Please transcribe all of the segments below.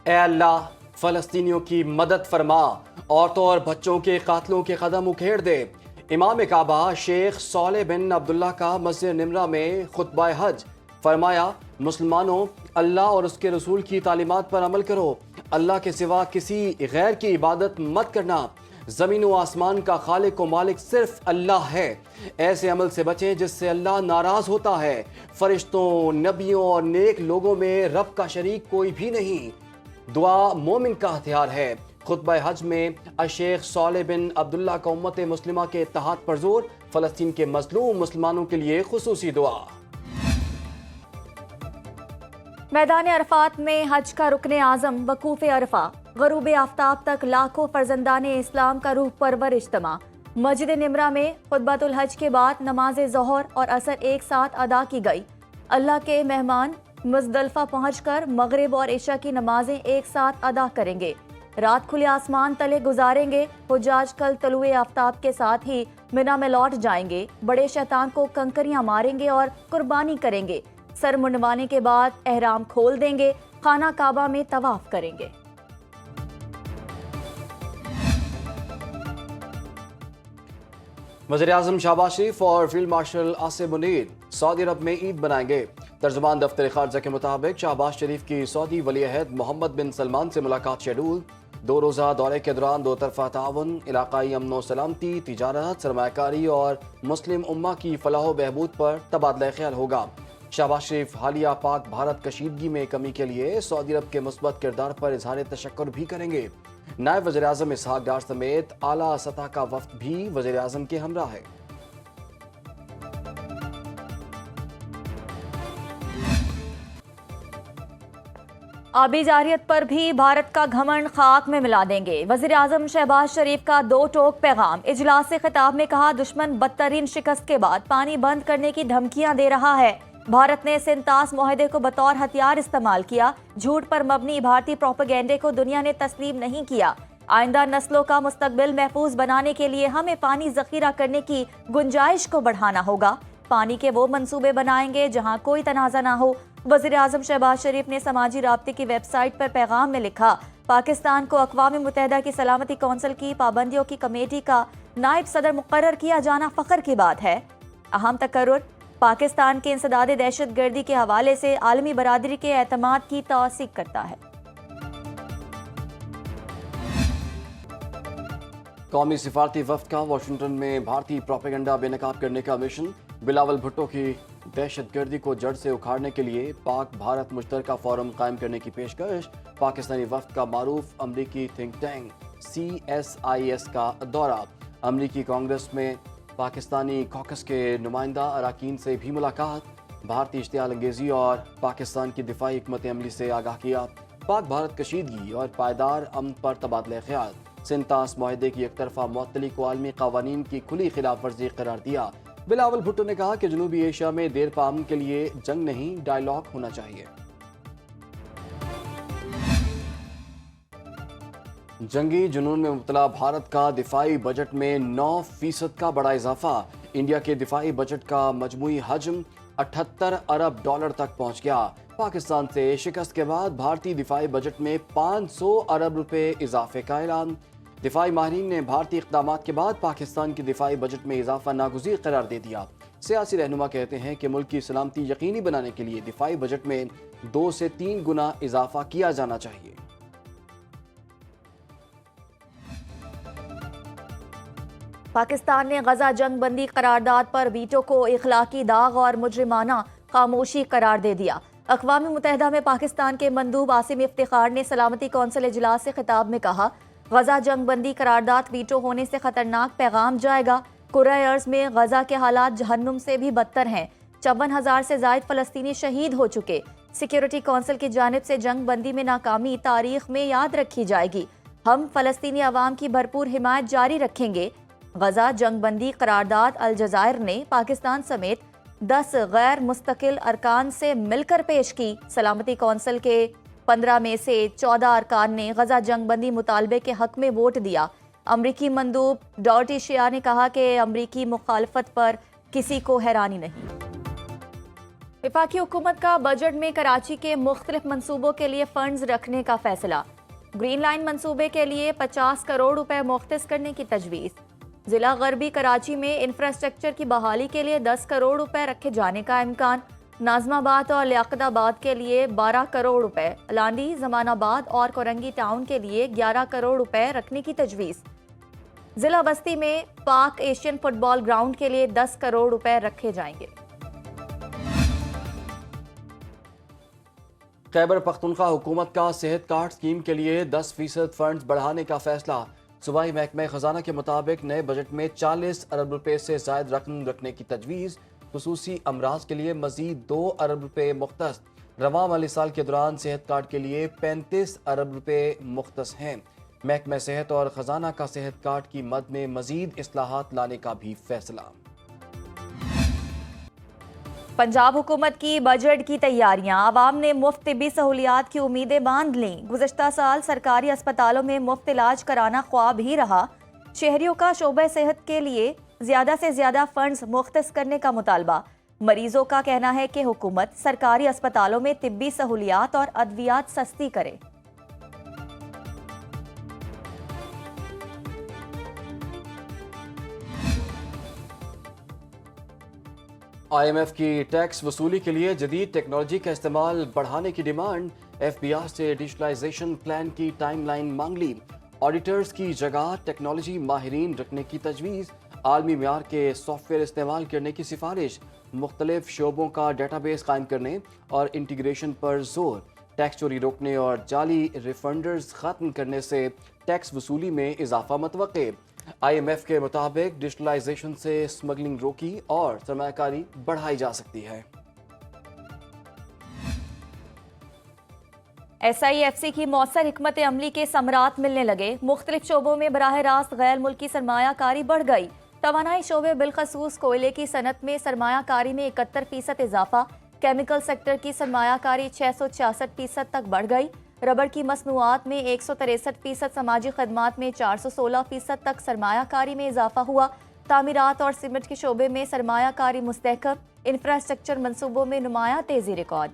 اے اللہ فلسطینیوں کی مدد فرما، عورتوں اور بچوں کے قاتلوں کے قدم اکھیڑ دے۔ امام کعبہ شیخ صالح بن عبداللہ کا مسجد نمرہ میں خطبہ حج، فرمایا مسلمانوں اللہ اور اس کے رسول کی تعلیمات پر عمل کرو، اللہ کے سوا کسی غیر کی عبادت مت کرنا، زمین و آسمان کا خالق و مالک صرف اللہ ہے، ایسے عمل سے بچیں جس سے اللہ ناراض ہوتا ہے، فرشتوں، نبیوں اور نیک لوگوں میں رب کا شریک کوئی بھی نہیں، دعا مومن کا ہتھیار ہے۔ خطبہ حج میں الشیخ صالح بن عبداللہ کا امت مسلمہ کے اتحاد پر زور، فلسطین کے مظلوم مسلمانوں کے لیے خصوصی دعا۔ میدان عرفات میں حج کا رکن اعظم وقوف عرفہ، غروب آفتاب تک لاکھوں فرزندان اسلام کا روح پرور اجتماع۔ مسجد نمرہ میں خطبۃ الحج کے بعد نماز ظہر اور عصر ایک ساتھ ادا کی گئی۔ اللہ کے مہمان مزدلفہ پہنچ کر مغرب اور عشاء کی نمازیں ایک ساتھ ادا کریں گے، رات کھلے آسمان تلے گزاریں گے۔ حجاج کل طلوع آفتاب کے ساتھ ہی منا میں لوٹ جائیں گے، بڑے شیطان کو کنکریاں ماریں گے اور قربانی کریں گے، سر منڈوانے کے بعد احرام کھول دیں گے، خانہ کعبہ میں طواف کریں گے۔ وزیراعظم شہباز شریف اور فیلڈ مارشل آصف منیر سعودی عرب میں عید منائیں گے۔ ترجمان دفتر خارجہ کے مطابق شہباز شریف کی سعودی ولی عہد محمد بن سلمان سے ملاقات شیڈول۔ 2 روزہ دورے کے دوران 2 طرفہ تعاون، علاقائی امن و سلامتی، تجارت، سرمایہ کاری اور مسلم امہ کی فلاح و بہبود پر تبادلہ خیال ہوگا۔ شہباز شریف حالیہ پاک بھارت کشیدگی میں کمی کے لیے سعودی عرب کے مثبت کردار پر اظہار تشکر بھی کریں گے۔ نائب وزیر اعظم اسحاق ڈار سمیت اعلیٰ سطح کا وفد بھی وزیر اعظم کے ہمراہ ہے۔ آبی جارحیت پر بھی بھارت کا گھمنڈ خاک میں ملا دیں گے۔ وزیر اعظم شہباز شریف کا 2 ٹوک پیغام۔ اجلاس سے خطاب میں کہا دشمن بدترین شکست کے بعد پانی بند کرنے کی دھمکیاں دے رہا ہے۔ بھارت نے سنتاس معاہدے کو بطور ہتھیار استعمال کیا، جھوٹ پر مبنی بھارتی پروپیگنڈے کو دنیا نے تسلیم نہیں کیا۔ آئندہ نسلوں کا مستقبل محفوظ بنانے کے لیے ہمیں پانی ذخیرہ کرنے کی گنجائش کو بڑھانا ہوگا۔ پانی کے وہ منصوبے بنائیں گے جہاں کوئی تنازع نہ ہو۔ وزیر اعظم شہباز شریف نے سماجی رابطے کی ویب سائٹ پر پیغام میں لکھا پاکستان کو اقوام متحدہ کی سلامتی کونسل کی پابندیوں کی کمیٹی کا نائب صدر مقرر کیا جانا فخر کی بات ہے۔ اہم تقرر پاکستان کے انسداد دہشت گردی کے حوالے سے عالمی برادری کے اعتماد کی توثیق کرتا ہے۔ قومی سفارتی وفد کا واشنگٹن میں بھارتی پروپیگنڈا بے نقاب کرنے کا مشن۔ بلاول بھٹو کی دہشت گردی کو جڑ سے اکھاڑنے کے لیے پاک بھارت مشترکہ فورم قائم کرنے کی پیشکش۔ پاکستانی وفد کا معروف امریکی تھنک ٹینک CSIS کا دورہ۔ امریکی کانگریس میں پاکستانی کوکس کے نمائندہ اراکین سے بھی ملاقات۔ بھارتی اشتعال انگیزی اور پاکستان کی دفاعی حکمت عملی سے آگاہ کیا۔ پاک بھارت کشیدگی اور پائیدار امن پر تبادلہ خیال۔ سنتاس معاہدے کی یک طرفہ معطلی کو عالمی قوانین کی کھلی خلاف ورزی قرار دیا۔ بلاول بھٹو نے کہا کہ جنوبی ایشیا میں دیر پا امن کے لیے جنگ نہیں، ڈائیلاگ ہونا چاہیے۔ جنگی جنون میں مبتلا بھارت کا دفاعی بجٹ میں 9% کا بڑا اضافہ۔ انڈیا کے دفاعی بجٹ کا مجموعی حجم 78 ارب ڈالر تک پہنچ گیا۔ پاکستان سے شکست کے بعد بھارتی دفاعی بجٹ میں 500 ارب روپے اضافے کا اعلان۔ دفاعی ماہرین نے بھارتی اقدامات کے بعد پاکستان کی دفاعی بجٹ میں اضافہ ناگزیر قرار دے دیا۔ سیاسی رہنما کہتے ہیں کہ ملک کی سلامتی یقینی بنانے کے لیے دفاعی بجٹ میں 2 سے 3 گنا اضافہ کیا جانا چاہیے۔ پاکستان نے غزہ جنگ بندی قرارداد پر ویٹو کو اخلاقی داغ اور مجرمانہ خاموشی قرار دے دیا۔ اقوام متحدہ میں پاکستان کے مندوب عاصم افتخار نے سلامتی کونسل اجلاس سے خطاب میں کہا غزہ جنگ بندی قرارداد ویٹو ہونے سے خطرناک پیغام جائے گا۔ کرۂ ارض میں غزہ کے حالات جہنم سے بھی بدتر ہیں۔ 54,000 سے زائد فلسطینی شہید ہو چکے۔ سیکیورٹی کونسل کی جانب سے جنگ بندی میں ناکامی تاریخ میں یاد رکھی جائے گی۔ ہم فلسطینی عوام کی بھرپور حمایت جاری رکھیں گے۔ غزہ جنگ بندی قرارداد الجزائر نے پاکستان سمیت 10 غیر مستقل ارکان سے مل کر پیش کی۔ سلامتی کونسل کے 15 میں سے 14 ارکان نے غزہ جنگ بندی مطالبے کے حق میں ووٹ دیا۔ امریکی مندوب ڈارٹی شیا نے کہا کہ امریکی مخالفت پر کسی کو حیرانی نہیں۔ वफाकी हुकूमत का बजट में कराची के मुख्तलिफ मंसूबों के लिए फंड्स रखने का फैसला। ग्रीन लाइन मंसूबे के लिए 50 करोड़ रुपए मुख्तस करने की तजवीज़। जिला गरबी कराची में इंफ्रास्ट्रक्चर की बहाली के लिए 10 करोड़ रुपए रखे जाने का इम्कान। नाजमाबाद और लियाकताबाद के लिए 12 करोड़ रुपए, लांडी, जमानाबाद और कोरंगी टाउन के लिए 11 करोड़ रुपए रखने की तजवीज़। जिला बस्ती में पाक एशियन फुटबॉल ग्राउंड के लिए 10 करोड़ रुपए रखे जाएंगे। खैबर पख्तूनख्वा हुकूमत का सेहत कार्ड स्कीम के लिए 10% फंड्स बढ़ाने का फैसला। सूबाई महकमा खजाना के मुताबिक नए बजट में 40 अरब रुपए से जायद रकम रखने की तजवीज़। खुसूसी अमराज के लिए मजीद 2 अरब रुपए मुख्तस। रवां माली साल के दौरान सेहत कार्ड के लिए 35 अरब रुपए मुख्तस हैं। महकमा सेहत और खजाना का सेहत कार्ड की मद में मजीद इस्लाहात लाने का भी फैसला। पंजाब हुकूमत की बजट की तैयारियां। आवाम ने मुफ्त तिब्बी सहूलियात की उम्मीदें बांध लीं। गुज़श्ता साल सरकारी अस्पतालों में मुफ्त इलाज कराना ख्वाब ही रहा। शहरियों का शोबे सेहत के लिए ज्यादा से ज्यादा फंड्स मुख्तस करने का मुतालबा। मरीजों का कहना है कि हुकूमत सरकारी अस्पतालों में तिब्बी सहूलियात और अद्वियात सस्ती करे। IMF की टैक्स वसूली के लिए जदीद टेक्नोलॉजी का इस्तेमाल बढ़ाने की डिमांड। FBI से डिजिटलाइजेशन प्लान की टाइमलाइन मांग ली। ऑडिटर्स की जगह टेक्नोलॉजी माहिरीन रखने की तजवीज़। आलमी म्यार के सॉफ्टवेयर इस्तेमाल करने की सिफारिश। मुख्तलिफ शोबों का डेटाबेस कायम करने और इंटीग्रेशन पर जोर। टैक्स चोरी रोकने और जाली रिफंडर्स खत्म करने से टैक्स वसूली में इजाफा मतवक्के। IMF के मुताबिक डिजिटलाइजेशन से स्मगलिंग रोकी और सरमायाकारी बढ़ाई जा सकती है। SIFC की मौसर हिकमत अमली के समरात मिलने लगे। मुख्तलिफ शोबों में बराह रास्त गैर मुल्की सरमायाकारी बढ़ गई। तवानाई शोबे बिलखसूस कोयले की सनत में सरमायाकारी में 71% इजाफा। केमिकल सेक्टर की सरमायाकारी 666% तक बढ़ गई। रबड़ की मसनूआत में 163%, समाजी खदमात में 416% तक सरमायाकारी में इजाफा हुआ। तामीरात और सीमेंट के शोबे में सरमायाकारी मुस्तहकम। इंफ्रास्ट्रक्चर मंसूबों में नुमाया तेजी रिकॉर्ड।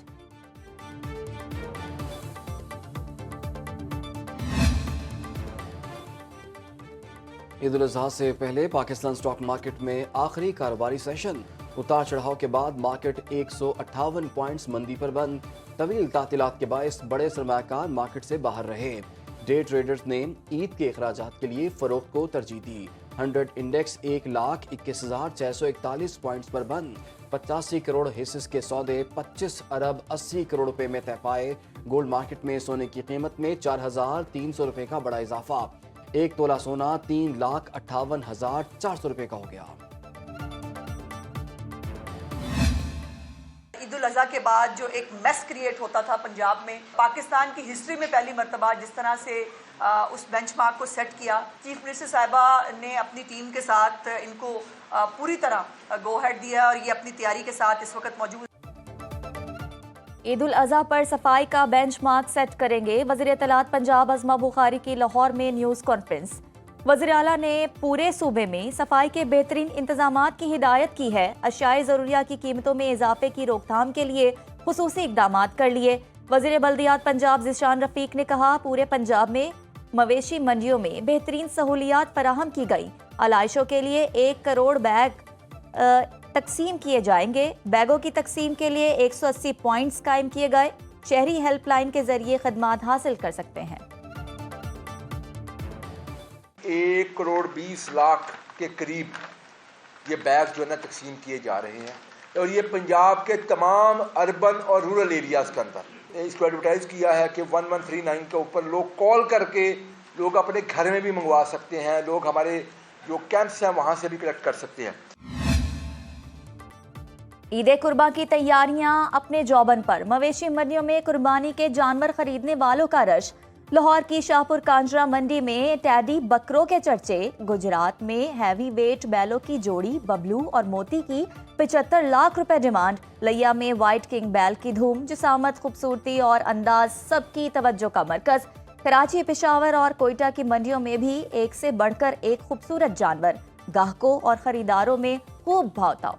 ईद उल अज़हा से पहले पाकिस्तान स्टॉक मार्केट में आखिरी कारोबारी सेशन। उतार चढ़ाव के बाद मार्केट 158 पॉइंट्स मंदी पर बंद। तवील तातीलात के बायस बड़े सरमायाकार मार्केट से बाहर रहे। डे ट्रेडर्स ने ईद के अखराजात के लिए फरोख्त को तरजीह दी। 100 इंडेक्स 1,21,641 पॉइंट्स पर बंद। 85 करोड़ हिस्सेस के सौदे 25 अरब 80 करोड़ रुपए में तय पाए। गोल्ड मार्केट में सोने की कीमत में 4,300 रुपए का बड़ा इजाफा। 1 तोला सोना 3,58,400 रुपए का हो गया। ईद उल अज़हा के बाद जो एक मेस क्रिएट होता था पंजाब में, पाकिस्तान की हिस्ट्री में पहली मर्तबा जिस तरह से उस बेंचमार्क को सेट किया, चीफ मिनिस्टर साहिबा ने अपनी टीम के साथ इनको पूरी तरह गो हेड दिया और ये अपनी तैयारी के साथ इस वक्त मौजूद। ईद उल अज़हा पर सफाई का बेंचमार्क सेट करेंगे। वज़ीर इत्तलात पंजाब अज़मा बुखारी की लाहौर में न्यूज़ कॉन्फ्रेंस। वज़ीर आला ने पूरे सूबे में सफाई के बेहतरीन इंतजामात की हिदायत की है। अशियाए ज़रूरिया की कीमतों में इजाफे की रोकथाम के लिए खुसूसी इक़दामात कर लिए। वज़ीर बल्दियात पंजाब ज़िशान रफ़ीक ने कहा, पूरे पंजाब में मवेशी मंडियों में बेहतरीन सहूलियात फराहम की गई। आलाइशों के लिए 1 करोड़ बैग तकसीम किए जाएंगे। बैगों की तकसीम के लिए 180 पॉइंट्स कायम किए गए। शहरी हेल्पलाइन के जरिए खदमात हासिल कर सकते हैं। 1 करोड़ 20 लाख के करीब ये बैग जो है ना तकसीम किए जा रहे हैं और ये पंजाब के तमाम अर्बन और रूरल एरियाज़ के अंदर इसको एडवर्टाइज़ किया है कि 1139 के ऊपर लोग कॉल करके लोग अपने घर में भी मंगवा सकते हैं। लोग हमारे जो कैंप्स हैं वहाँ से भी कलेक्ट कर सकते हैं। ईद कुर्बा की तैयारियां अपने जौबन पर। मवेशी मंडियों में कुर्बानी के जानवर खरीदने वालों का रश। लाहौर की शाहपुर कांजरा मंडी में टैडी बकरों के चर्चे। गुजरात में हैवी वेट बैलों की जोड़ी बबलू और मोती की 75 लाख रुपए डिमांड। लिया में व्हाइट किंग बैल की धूम। जिसामत, खूबसूरती और अंदाज सबकी तवज्जो का मरकज। कराची, पेशावर और कोयटा की मंडियों में भी एक से बढ़कर एक खूबसूरत जानवर। गाहकों और खरीदारों में खूब भाव ताव।